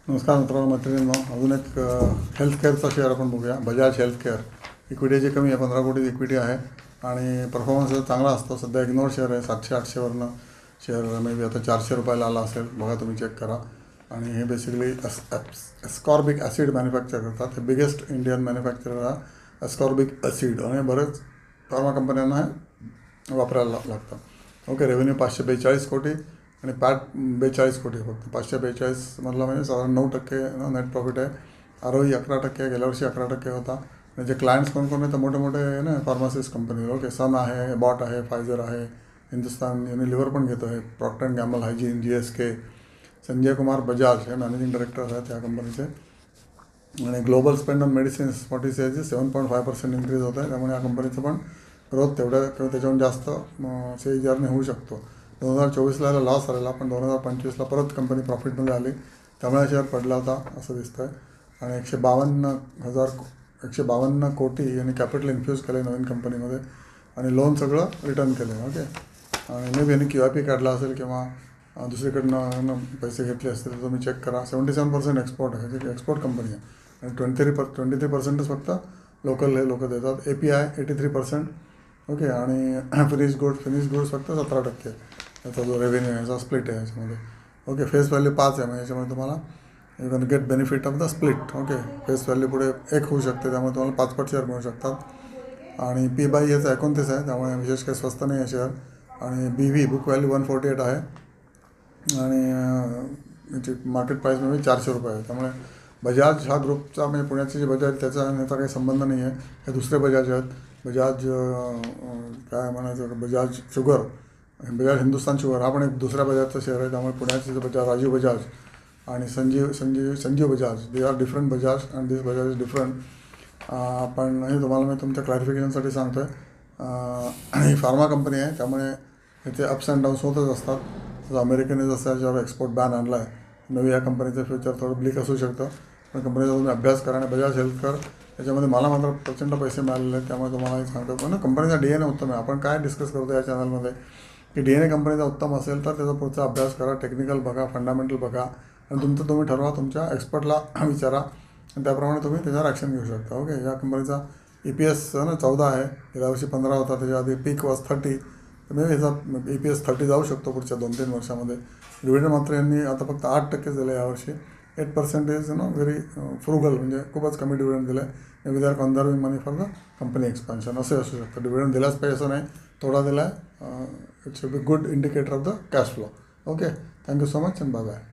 नमस्कार मित्रांनो, मैत्रिणींनो. अजून एक हेल्थकेअरचा शेअर आपण बघूया. बजाज हेल्थकेअर इक्विटीची कमी आहे, 15 कोटी इक्विटी आहे आणि परफॉर्मन्स चांगला असतो. सध्या इग्नोर शेअर आहे, 700-800वरनं शेअर मे बी आता 400 रुपयाला आला असेल. बघा, तुम्ही चेक करा. आणि हे बेसिकली एस्कॉर्बिक ॲसिड मॅन्युफॅक्चर करतात. हे बिगेस्ट इंडियन मॅन्युफॅक्चरर हा एस्कॉर्बिक ॲसिड, आणि बरेच फार्मा कंपन्यांना हे वापरायला लागतं. ओके. रेव्हेन्यू 542 कोटी आणि पॅट 42 कोटी. फक्त 542 मधला म्हणजे साधारण 9% नेट प्रॉफिट आहे. ROE 11% आहे. गेल्या वर्षी 11% होता. आणि जे क्लायंट्स कोण आहे तर मोठे मोठे ना फार्मासिस्ट कंपनी. ओके. सन आहे, बॉट आहे, फायझर आहे, हिंदुस्तान युनिलिव्हर पण घेतो आहे, Procter and Gamble hygiene, GSK. Sanjay Kumar Bajaj हे मॅनेजिंग डायरेक्टर आहेत त्या कंपनीचे. आणि global spend on medicines 7.5% increase होत आहे. त्यामुळे या कंपनीचं पण ग्रोथ तेवढ्या किंवा त्याच्याहून जास्त CAGRने होऊ शकतो. 2024ला लॉस आलेला, पण 2025ला परत कंपनी प्रॉफिटमध्ये आली. त्यामुळे शेअर पडला होता असं दिसतं आहे. आणि 152 कोटी यांनी कॅपिटल इन्फ्यूज केलं नवीन कंपनीमध्ये, आणि लोन सगळं रिटर्न केलं. ओके. आणि मे बी यांनी QIP काढला असेल किंवा दुसरीकडनं पैसे घेतले असतील तर तुम्ही चेक करा. 77% एक्सपोर्ट आहे, जी एक्सपोर्ट कंपनी आहे. आणि 23%च फक्त लोकल हे लोक देतात. API 83%. ओके. आणि फिनिश गुड्स फक्त 17%. त्याचा जो रेव्हेन्यू आहे याचा स्प्लिट आहे याच्यामध्ये. ओके. फेस व्हॅल्यू 5 आहे, म्हणजे याच्यामध्ये तुम्हाला you can get benefit of the split. Okay. Face value पुढे 1 होऊ शकते, त्यामुळे तुम्हाला 5 पट शेअर मिळू शकतात. आणि P/E याचा 29 आहे, त्यामुळे विशेष काही स्वस्त नाही आहे शेअर. आणि BV बुक व्हॅल्यू 148 आहे, आणि याची मार्केट प्राईस म्हणजे 400 रुपये आहे. त्यामुळे बजाज हा ग्रुपचा, म्हणजे पुण्याचे जे बजाज त्याचा याचा काही संबंध नाही आहे. हे दुसरे बजाज आहेत. बजाज काय म्हणायचं, बजाज शुगर, बजाज हिंदुस्तान शुगर हा पण एक दुसऱ्या बजाजचा शेअर आहे. त्यामुळे पुण्याचे बजाज, राजीव बजाज आणि Sanjeev Bajaj, they are different Bajaj and this Bajaj is different. पण हे तुम्हाला मी तुमच्या क्लॅरिफिकेशनसाठी सांगतो आहे. ही फार्मा कंपनी आहे, त्यामुळे याचे अप्स अँड डाऊन्स होतच असतात. जसं अमेरिकेने जसं याच्यावर एक्सपोर्ट बॅन आणला आहे, नवी या कंपनीचं फ्युचर थोडं ब्लिक असू शकतं. पण कंपनीचा तुम्ही अभ्यास करा. आणि बजाज हेल्थकेअर त्याच्यामध्ये मला मात्र प्रचंड पैसे मिळालेले आहेत, त्यामुळे तुम्हाला सांगतो. पण कंपनीचा DNA उत्तम आहे. आपण काय डिस्कस करतो या चॅनलमध्ये की DNA कंपनीचा उत्तम असेल तर त्याचा पुढचा अभ्यास करा, टेक्निकल बघा, फंडामेंटल बघा, आणि तुम्ही ठरवा. तुमच्या एक्सपर्टला विचारा, आणि त्याप्रमाणे तुम्ही त्याच्यावर ॲक्शन घेऊ शकता. ओके. या कंपनीचा EPS 14 आहे. गेल्या वर्षी 15 होता. त्याच्या आधी पीक वॉज 30. तर म्हणजे ह्याचा EPS 30 जाऊ शकतो पुढच्या 2-3 वर्षामध्ये. डिव्हिडंड मात्र यांनी आता फक्त 8% दिलं यावर्षी. 8% इज व्हेरी फ्रुगल, म्हणजे खूपच कमी डिव्हिडंड दिलं आहे. We are conserving money for the company expansion असे असू शकतं. डिव्हिडंड दिलाच पाहिजे असं नाही, थोडा दिला आहे. It should be good indicator of the cash flow. Okay. Thank you so much, and bye bye.